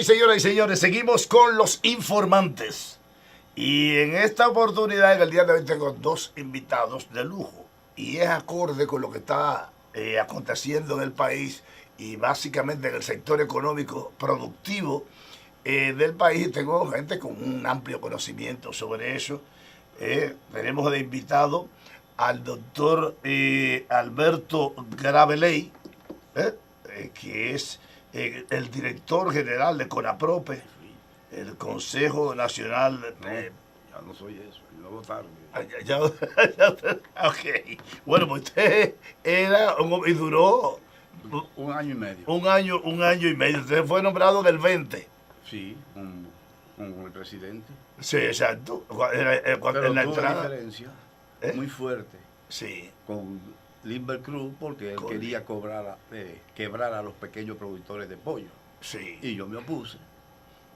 señoras y señores, seguimos con los informantes. Y en esta oportunidad, en el día de hoy, tengo dos invitados de lujo. Y es acorde con lo que está aconteciendo en el país y básicamente en el sector económico productivo del país. Tengo gente con un amplio conocimiento sobre eso. Tenemos de invitado al doctor Alberto Graveley, que es el director general de CONAPROPE, el Consejo Nacional de... Ya no soy eso, yo lo tarde. Ok. Bueno, pues usted era y duró Un año y medio. un año y medio. Usted fue nombrado del 20. Sí, un presidente. Sí, exacto. Pero En la tuvo entrada. diferencia muy fuerte Sí. con Limber Cruz porque él quería quebrar a los pequeños productores de pollo. Sí. Y yo me opuse.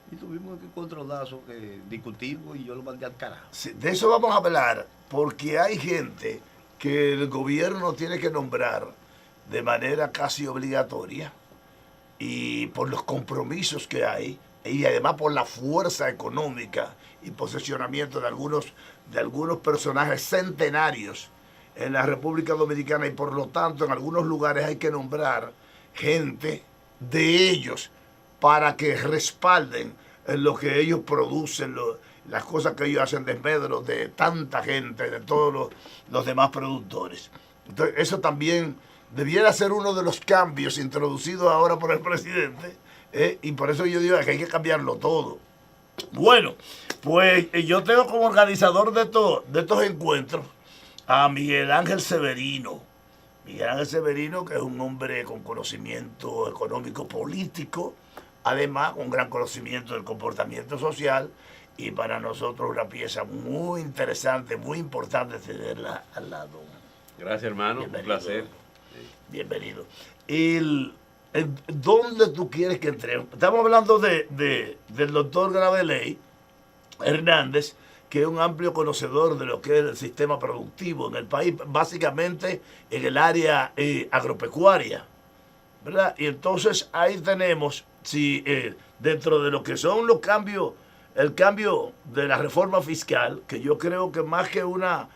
Y tuvimos que controlarlo, que discutimos y yo lo mandé al carajo. Sí, de eso vamos a hablar, porque hay gente que el gobierno tiene que nombrar de manera casi obligatoria y por los compromisos que hay y además por la fuerza económica y posicionamiento de algunos personajes centenarios en la República Dominicana, y por lo tanto en algunos lugares hay que nombrar gente de ellos para que respalden en lo que ellos producen, las cosas que ellos hacen desmedro de tanta gente, de todos los demás productores. Entonces, eso también debiera ser uno de los cambios introducidos ahora por el presidente, y por eso yo digo que hay que cambiarlo todo. Bueno, pues yo tengo como organizador de estos encuentros a Miguel Ángel Severino. Miguel Ángel Severino, que es un hombre con conocimiento económico político, además un gran conocimiento del comportamiento social, y para nosotros una pieza muy interesante, muy importante tenerla al lado. Gracias, hermano. Bienvenido. Un placer. Bienvenido. ¿Dónde tú quieres que entremos? Estamos hablando del doctor Graveley Hernández, que es un amplio conocedor de lo que es el sistema productivo en el país, básicamente en el área agropecuaria, ¿verdad? Y entonces ahí tenemos, dentro de lo que son los cambios, el cambio de la reforma fiscal, que yo creo que más que una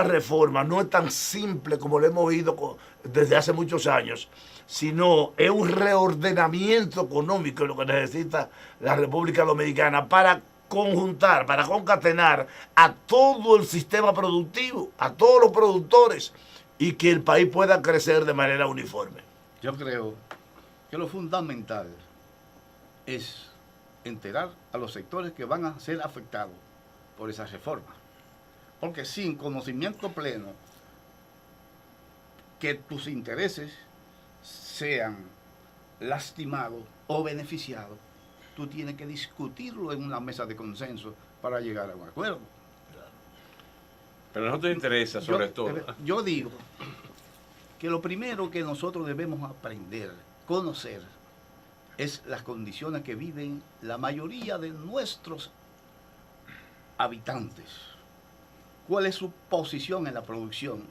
reforma no es tan simple como lo hemos oído desde hace muchos años, sino es un reordenamiento económico lo que necesita la República Dominicana para conjuntar, para concatenar a todo el sistema productivo, a todos los productores, y que el país pueda crecer de manera uniforme. Yo creo que lo fundamental es enterar a los sectores que van a ser afectados por esas reformas. Porque sin conocimiento pleno, que tus intereses sean lastimados o beneficiados, tú tienes que discutirlo en una mesa de consenso para llegar a un acuerdo. Pero a nosotros nos interesa, sobre todo. Yo digo que lo primero que nosotros debemos aprender, conocer, es las condiciones que viven la mayoría de nuestros habitantes. ¿Cuál es su posición en la producción?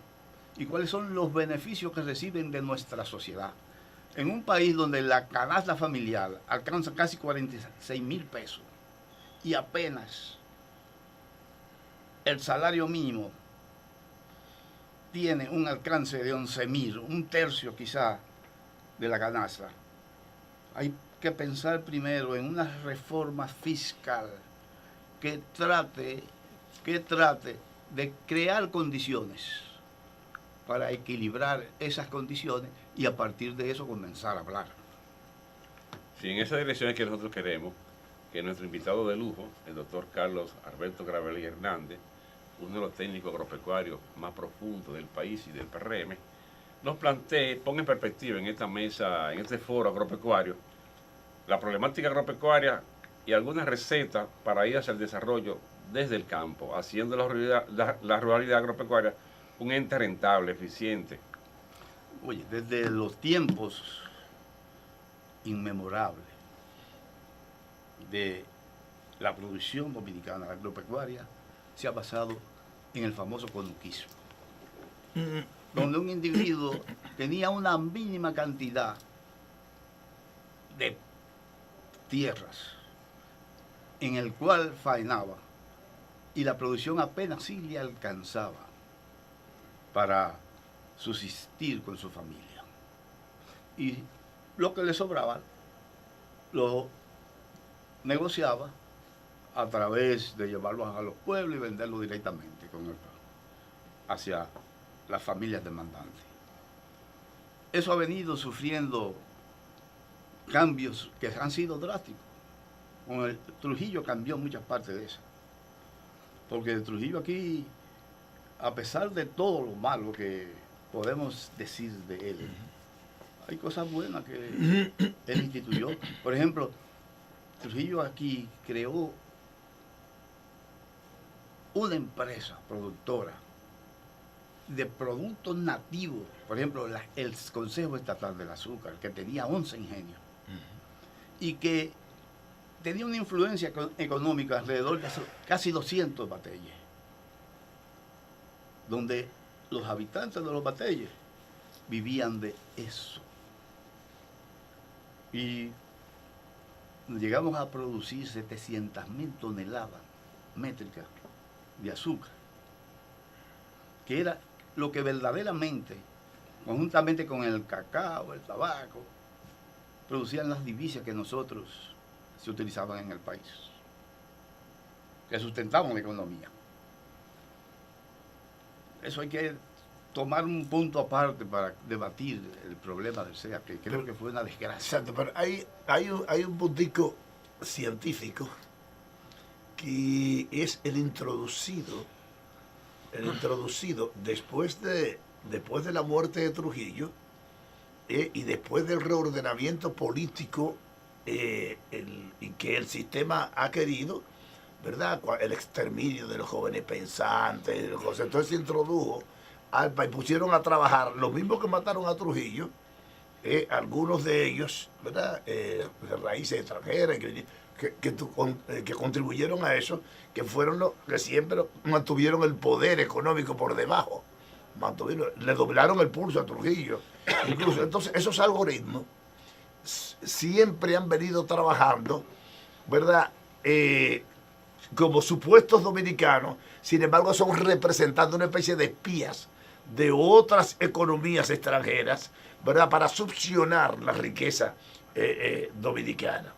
¿Y cuáles son los beneficios que reciben de nuestra sociedad? En un país donde la canasta familiar alcanza casi 46,000 pesos y apenas el salario mínimo tiene un alcance de 11,000, un tercio quizá de la canasta, hay que pensar primero en una reforma fiscal que trate de crear condiciones para equilibrar esas condiciones y a partir de eso comenzar a hablar. Sí, en esa dirección es que nosotros queremos que nuestro invitado de lujo, el doctor Carlos Alberto Graveley Hernández, uno de los técnicos agropecuarios más profundos del país y del PRM, nos plantee, ponga en perspectiva en esta mesa, en este foro agropecuario, la problemática agropecuaria y algunas recetas para ir hacia el desarrollo desde el campo, haciendo la ruralidad agropecuaria un ente rentable, eficiente. Oye, desde los tiempos inmemorables de la producción dominicana, la agropecuaria, se ha basado en el famoso conuquismo, donde un individuo tenía una mínima cantidad de tierras en el cual faenaba y la producción apenas sí le alcanzaba para subsistir con su familia. Y lo que le sobraba lo negociaba a través de llevarlos a los pueblos y venderlos directamente hacia las familias demandantes. Eso ha venido sufriendo cambios que han sido drásticos. Con el Trujillo cambió muchas partes de eso. Porque el Trujillo aquí, a pesar de todo lo malo que podemos decir de él, hay cosas buenas que él instituyó. Por ejemplo, Trujillo aquí creó una empresa productora de productos nativos. Por ejemplo, el Consejo Estatal del Azúcar, que tenía 11 ingenios, y que tenía una influencia económica alrededor de casi 200 batalles, donde los habitantes de los batalles vivían de eso. Y llegamos a producir 700.000 toneladas métricas de azúcar, que era lo que verdaderamente, conjuntamente con el cacao, el tabaco, producían las divisas que nosotros se utilizaban en el país, que sustentaban la economía. Eso hay que tomar un punto aparte para debatir el problema del SEA, que creo que fue una desgracia. Exacto, pero hay un puntico científico que es el introducido después de la muerte de Trujillo y después del reordenamiento político y que el sistema ha querido, ¿verdad? El exterminio de los jóvenes pensantes, entonces se introdujo y pusieron a trabajar los mismos que mataron a Trujillo, algunos de ellos, ¿verdad? De raíces extranjeras que contribuyeron a eso, que fueron los que siempre mantuvieron el poder económico por debajo, le doblaron el pulso a Trujillo. Incluso, entonces, esos algoritmos siempre han venido trabajando, ¿verdad? Como supuestos dominicanos, sin embargo, son representando una especie de espías de otras economías extranjeras, ¿verdad? Para succionar la riqueza dominicana.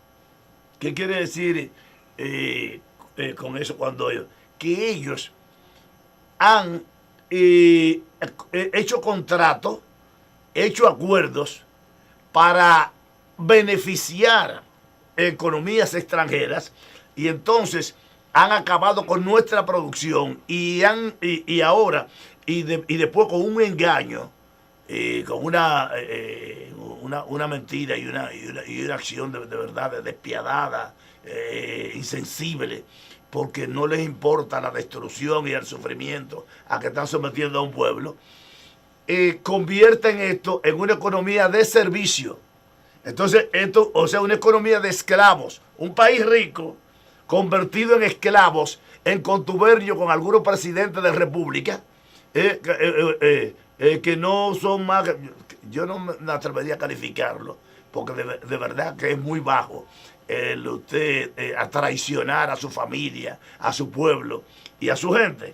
¿Qué quiere decir con eso? Que ellos han hecho contratos, hecho acuerdos para beneficiar economías extranjeras, y entonces han acabado con nuestra producción y después con un engaño, con una mentira y una acción de verdad despiadada, insensible, porque no les importa la destrucción y el sufrimiento a que están sometiendo a un pueblo, convierten esto en una economía de servicio. Entonces, una economía de esclavos, un país rico convertido en esclavos, en contubernio con algunos presidentes de república, que no son más, yo no me atrevería a calificarlo, porque de verdad que es muy bajo a traicionar a su familia, a su pueblo y a su gente.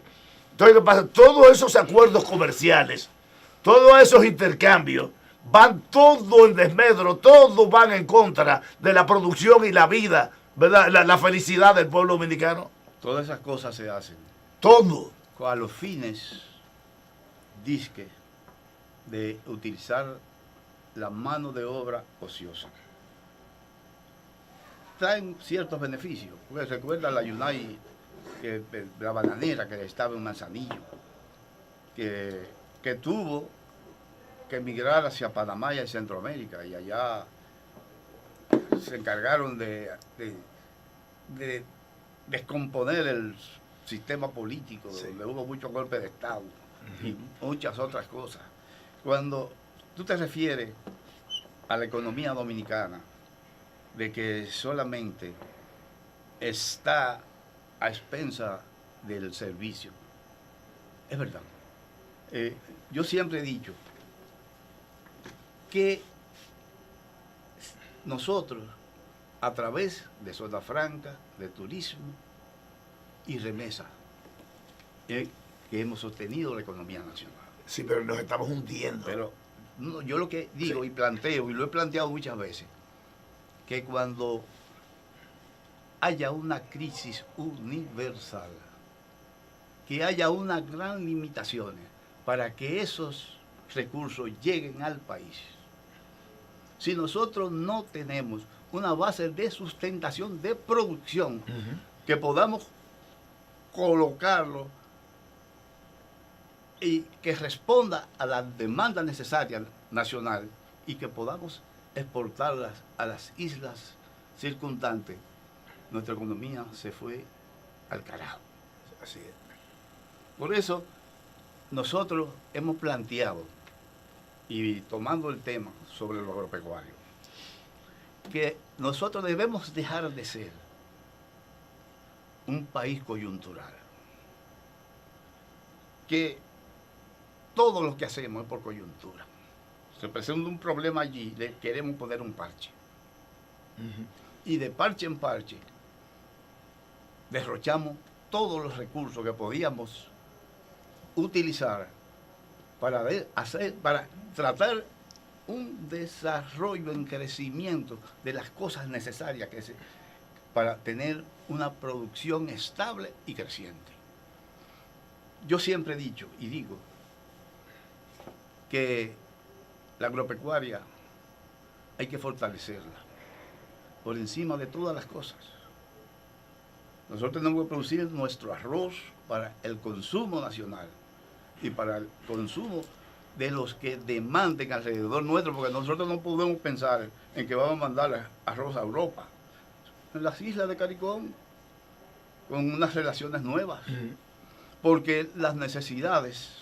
Entonces, ¿qué pasa? Todos esos acuerdos comerciales, todos esos intercambios, van todo en desmedro, todos van en contra de la producción y la vida, ¿verdad? La felicidad del pueblo dominicano. Todas esas cosas se hacen. Todo. A los fines, disque, de utilizar la mano de obra ociosa. Traen ciertos beneficios. Porque recuerda la Yunay, la bananera que estaba en Manzanillo, que tuvo que emigrar hacia Panamá y Centroamérica, y allá se encargaron de descomponer el sistema político, sí, donde hubo muchos golpes de Estado y muchas otras cosas. Cuando tú te refieres a la economía dominicana, de que solamente está a expensa del servicio, es verdad. Yo siempre he dicho que nosotros a través de zona franca, de turismo y remesa, que hemos sostenido la economía nacional. Sí, pero nos estamos hundiendo. Pero no, yo lo que digo y planteo, y lo he planteado muchas veces, que cuando haya una crisis universal, que haya unas gran limitaciones para que esos recursos lleguen al país. Si nosotros no tenemos una base de sustentación de producción, que podamos colocarlo y que responda a la demanda necesaria nacional y que podamos exportarlas a las islas circundantes, nuestra economía se fue al carajo. Así es. Por eso nosotros hemos planteado, y tomando el tema sobre lo agropecuario, que nosotros debemos dejar de ser un país coyuntural, que todo lo que hacemos es por coyuntura. Se presenta un problema allí, le queremos poner un parche. Y de parche en parche derrochamos todos los recursos que podíamos utilizar para tratar un desarrollo en crecimiento de las cosas necesarias para tener una producción estable y creciente. Yo siempre he dicho y digo que la agropecuaria hay que fortalecerla por encima de todas las cosas. Nosotros tenemos que producir nuestro arroz para el consumo nacional y para el consumo de los que demanden alrededor nuestro, porque nosotros no podemos pensar en que vamos a mandar arroz a Europa. En las islas de Caricón, con unas relaciones nuevas, porque las necesidades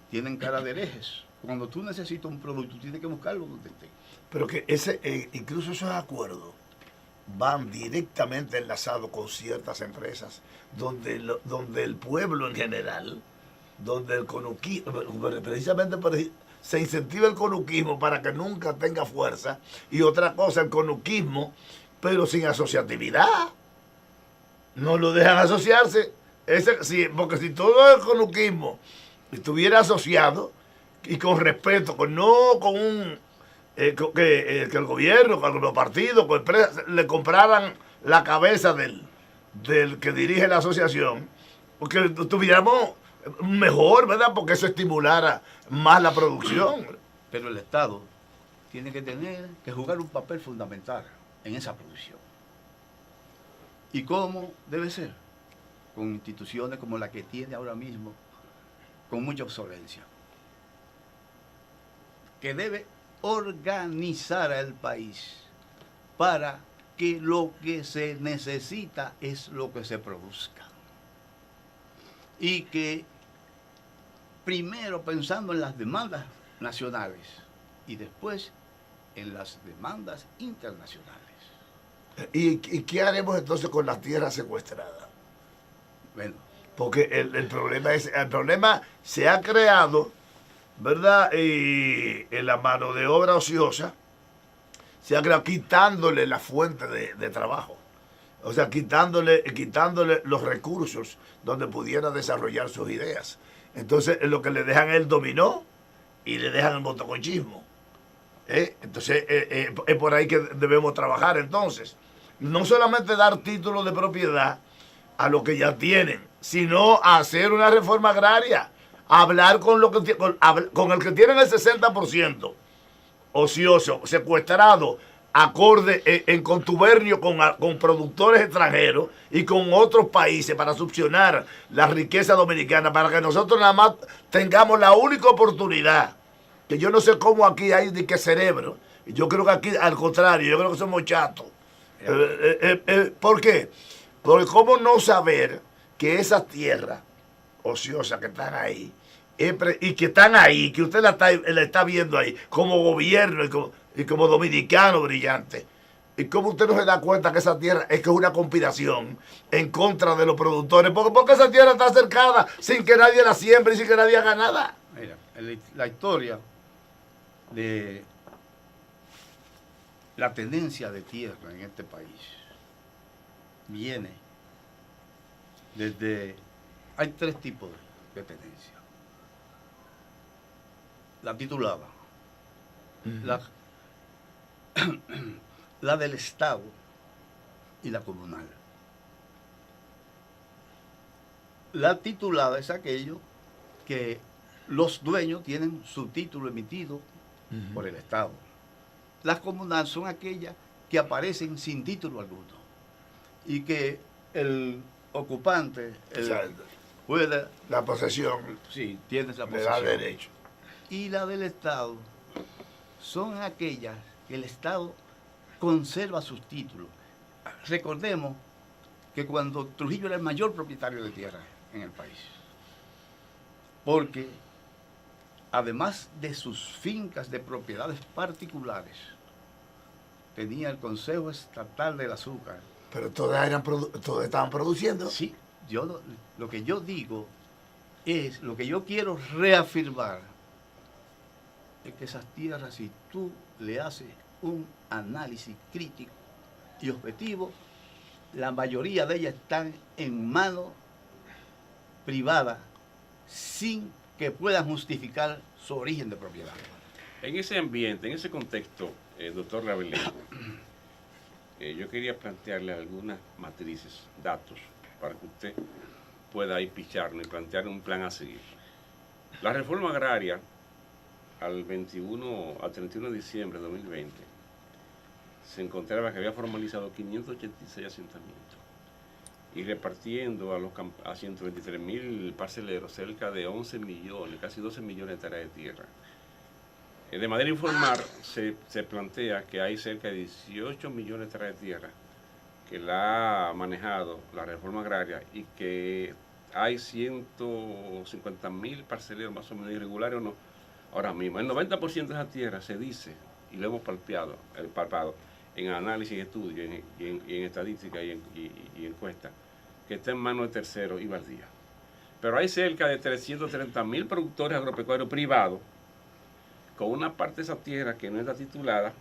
tienen cara de herejes. Cuando tú necesitas un producto, tienes que buscarlo donde esté. Pero que incluso esos acuerdos van directamente enlazados con ciertas empresas, donde el pueblo en general, donde el conuquismo, precisamente se incentiva el conuquismo para que nunca tenga fuerza, y otra cosa, el conuquismo, pero sin asociatividad. No lo dejan asociarse, porque si todo el conuquismo estuviera asociado, y con respeto, no con que el gobierno, con los partidos, con empresas, le compraran la cabeza del que dirige la asociación, porque tuviéramos mejor, ¿verdad? Porque eso estimulara más la producción. Pero el Estado tiene que jugar un papel fundamental en esa producción. ¿Y cómo debe ser? Con instituciones como la que tiene ahora mismo, con mucha obsolencia, que debe organizar al país para que lo que se necesita es lo que se produzca. Y que primero pensando en las demandas nacionales y después en las demandas internacionales. ¿Y qué haremos entonces con las tierras secuestradas? Bueno, porque el problema se ha creado, ¿verdad? Y en la mano de obra ociosa se ha creado quitándole la fuente de trabajo. O sea, quitándole los recursos donde pudiera desarrollar sus ideas. Entonces, lo que le dejan es el dominó y le dejan el motoconchismo. Entonces, es por ahí que debemos trabajar. Entonces, no solamente dar títulos de propiedad a los que ya tienen, sino hacer una reforma agraria. Hablar con el que tienen el 60% ocioso, secuestrado, acorde en contubernio con productores extranjeros y con otros países para succionar la riqueza dominicana, para que nosotros nada más tengamos la única oportunidad, que yo no sé cómo aquí hay de qué cerebro, yo creo que aquí al contrario, yo creo que somos chatos. ¿Por qué? Porque cómo no saber que esas tierras ociosas que están ahí, y que están ahí, que usted la está viendo ahí, como gobierno y como dominicano brillante. ¿Y cómo usted no se da cuenta que esa tierra es una conspiración en contra de los productores? Porque esa tierra está cercada sin que nadie la siembre y sin que nadie haga nada. Mira, la historia de la tenencia de tierra en este país viene desde... Hay tres tipos de tenencia. La titulada, la, la del Estado y la comunal. La titulada es aquello que los dueños tienen su título emitido por el Estado. Las comunales son aquellas que aparecen sin título alguno y que el ocupante puede... La posesión Sí, tienes la le posesión. da derecho. Y la del Estado son aquellas que el Estado conserva sus títulos. Recordemos que cuando Trujillo era el mayor propietario de tierra en el país, porque además de sus fincas de propiedades particulares, tenía el Consejo Estatal del Azúcar. Pero todas estaban produciendo. Sí, lo que yo digo es, lo que yo quiero reafirmar, es que esas tierras, si tú le haces un análisis crítico y objetivo, la mayoría de ellas están en manos privadas sin que puedan justificar su origen de propiedad. En ese ambiente, en ese contexto, doctor Rabelais, yo quería plantearle algunas matrices, datos, para que usted pueda ir picharnos y plantear un plan a seguir. La reforma agraria al 31 de diciembre de 2020 se encontraba que había formalizado 586 asentamientos y repartiendo a 123.000 parceleros cerca de 11 millones, casi 12 millones de hectáreas de tierra. De manera informal se plantea que hay cerca de 18 millones de hectáreas de tierra que la ha manejado la reforma agraria y que hay 150.000 parceleros más o menos irregulares o no. Ahora mismo, el 90% de esa tierra se dice, y lo hemos palpado en análisis y estudio, y en estadística y en encuestas, que está en manos de terceros y baldías. Pero hay cerca de 330.000 productores agropecuarios privados con una parte de esa tierra que no está titulada.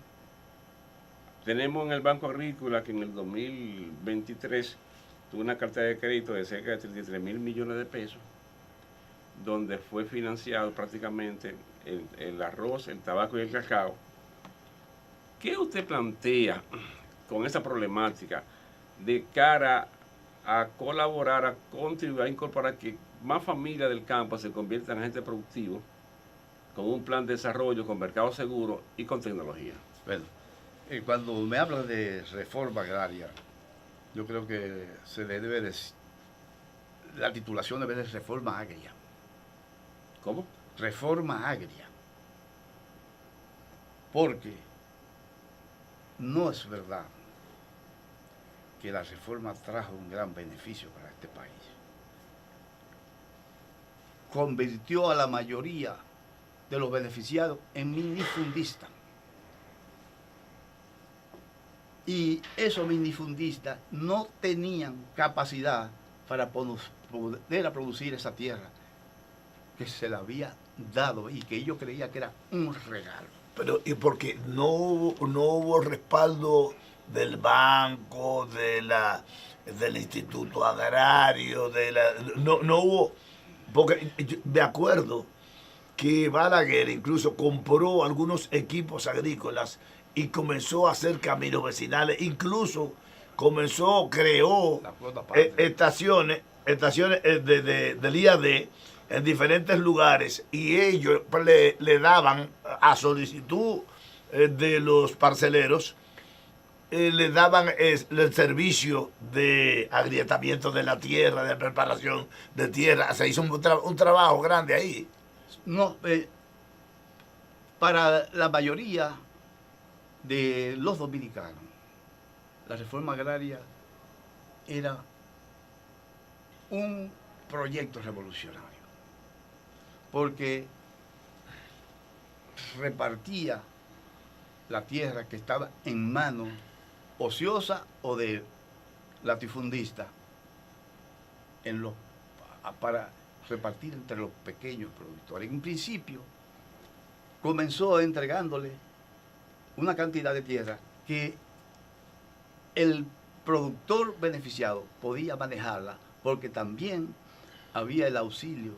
Tenemos en el Banco Agrícola que en el 2023 tuvo una carta de crédito de cerca de 33.000 millones de pesos, donde fue financiado prácticamente el arroz, el tabaco y el cacao. ¿Qué usted plantea con esa problemática de cara a colaborar, a contribuir, a incorporar que más familias del campo se conviertan en agentes productivos con un plan de desarrollo, con mercado seguro y con tecnología? Bueno, cuando me habla de reforma agraria, yo creo que se le debe decir, la titulación debe de reforma agria. ¿Cómo? Reforma agria. Porque no es verdad que la reforma trajo un gran beneficio para este país. Convirtió a la mayoría de los beneficiados en minifundistas. Y esos minifundistas no tenían capacidad para poder producir esa tierra que se le había dado y que ellos creían que era un regalo. Pero y porque no hubo respaldo del banco, del instituto agrario, no hubo, porque de acuerdo que Balaguer incluso compró algunos equipos agrícolas y comenzó a hacer caminos vecinales, incluso creó estaciones del IAD en diferentes lugares, y ellos le daban a solicitud de los parceleros, le daban el servicio de agrietamiento de la tierra, de preparación de tierra. Se hizo un trabajo grande ahí. No, para la mayoría de los dominicanos, la reforma agraria era un proyecto revolucionario, porque repartía la tierra que estaba en manos ociosa o de latifundista para repartir entre los pequeños productores. En principio comenzó entregándole una cantidad de tierra que el productor beneficiado podía manejarla porque también había el auxilio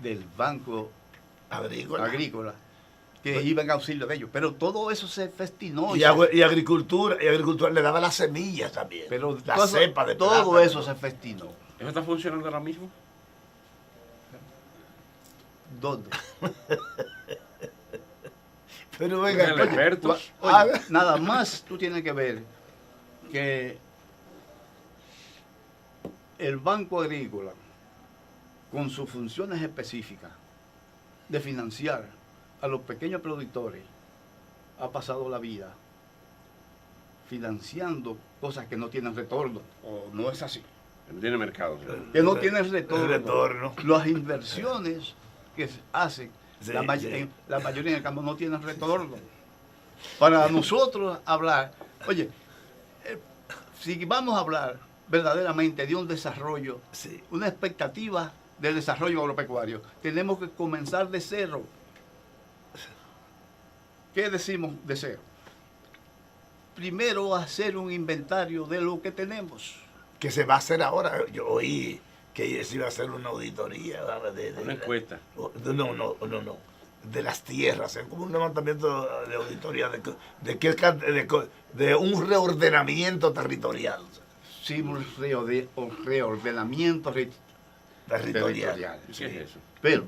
del Banco Agrícola que iba en auxilio de ellos. Pero todo eso se festinó. Y agricultura le daba las semillas también. Pero la cepa de todo plátano. eso se festinó. ¿Eso está funcionando ahora mismo? ¿Dónde? Pero venga, El experto. Oye, nada más tú tienes que ver que el Banco Agrícola, con sus funciones específicas de financiar a los pequeños productores, ha pasado la vida financiando cosas que no tienen retorno. ¿O no es así? No tiene mercado. Que no tienen retorno. retorno. Las inversiones que se hacen, Sí, la sí. mayoría en el campo no tienen retorno. Para nosotros hablar, oye, si vamos a hablar verdaderamente de un desarrollo, Sí. una expectativa del desarrollo agropecuario, tenemos que comenzar de cero. ¿Qué decimos de cero? Primero hacer un inventario de lo que tenemos. Que se va a hacer ahora. Yo oí que se iba a hacer una auditoría. Una encuesta. No. De las tierras. Es como un levantamiento de auditoría de un reordenamiento territorial. Sí, un reordenamiento Territorial. ¿Qué Sí. es eso? Pero,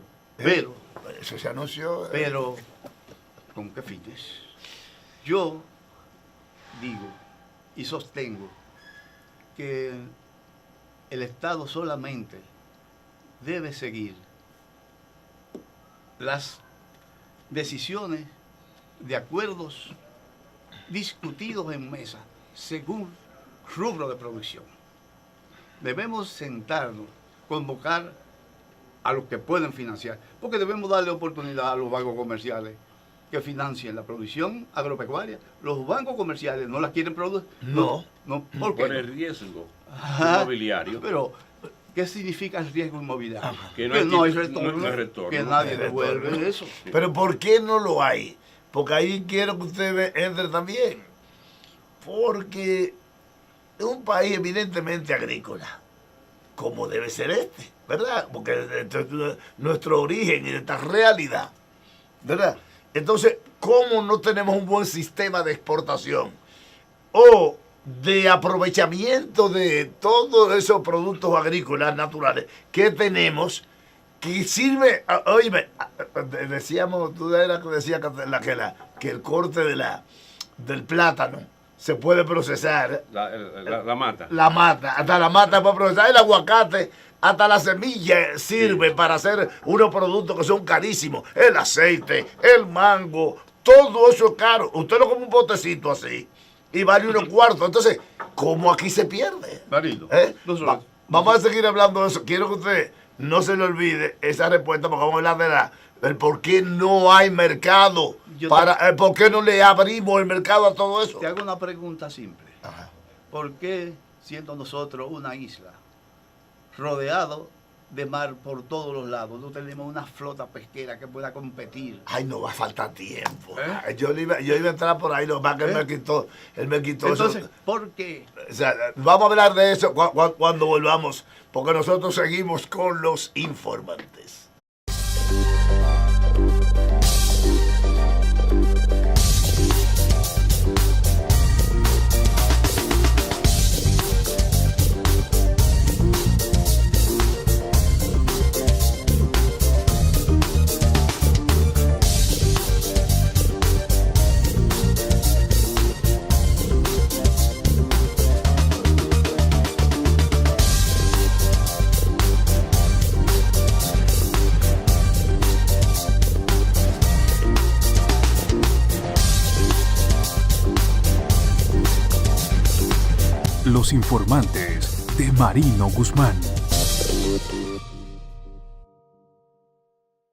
Eso se anunció. pero, ¿con qué fines? Yo digo y sostengo que el Estado solamente debe seguir las decisiones de acuerdos discutidos en mesa según rubro de producción. Debemos sentarnos, convocar a los que pueden financiar, porque debemos darle oportunidad a los bancos comerciales que financien la producción agropecuaria. Los bancos comerciales no la quieren producir. No. ¿Por qué? Por el riesgo Ajá. inmobiliario. Pero, ¿qué significa el riesgo inmobiliario? Que Que no hay retorno. retorno, No hay retorno. que nadie No hay devuelve retorno. eso. Pero ¿por qué no lo hay? Porque ahí quiero que usted entre también. Porque es un país evidentemente agrícola, como debe ser este, ¿verdad? Porque este es nuestro origen y esta realidad, ¿verdad? Entonces, ¿cómo no tenemos un buen sistema de exportación o de aprovechamiento de todos esos productos agrícolas naturales que tenemos? Que sirve, oíme, decíamos, tú eras que decías que el corte del plátano se puede procesar. La mata. La mata, hasta la mata para procesar. El aguacate, hasta la semilla sirve para hacer unos productos que son carísimos. El aceite, el mango, todo eso es caro. Usted lo come un botecito así y vale unos cuartos. Entonces, ¿cómo aquí se pierde? Marido, Vamos a seguir hablando de eso. Quiero que usted no se le olvide esa respuesta porque vamos a hablar del por qué no hay mercado, por qué no le abrimos el mercado a todo eso. te hago una pregunta simple. Ajá. ¿Por qué, siendo nosotros una isla, rodeado de mar por todos los lados, no tenemos una flota pesquera que pueda competir? Ay, no va a faltar tiempo. ¿Eh? Ay, yo iba a entrar por ahí, lo más que él me quitó Entonces, eso. ¿por qué? O sea, vamos a hablar de eso cuando volvamos, porque nosotros seguimos con los informantes. Los informantes de Marino Guzmán.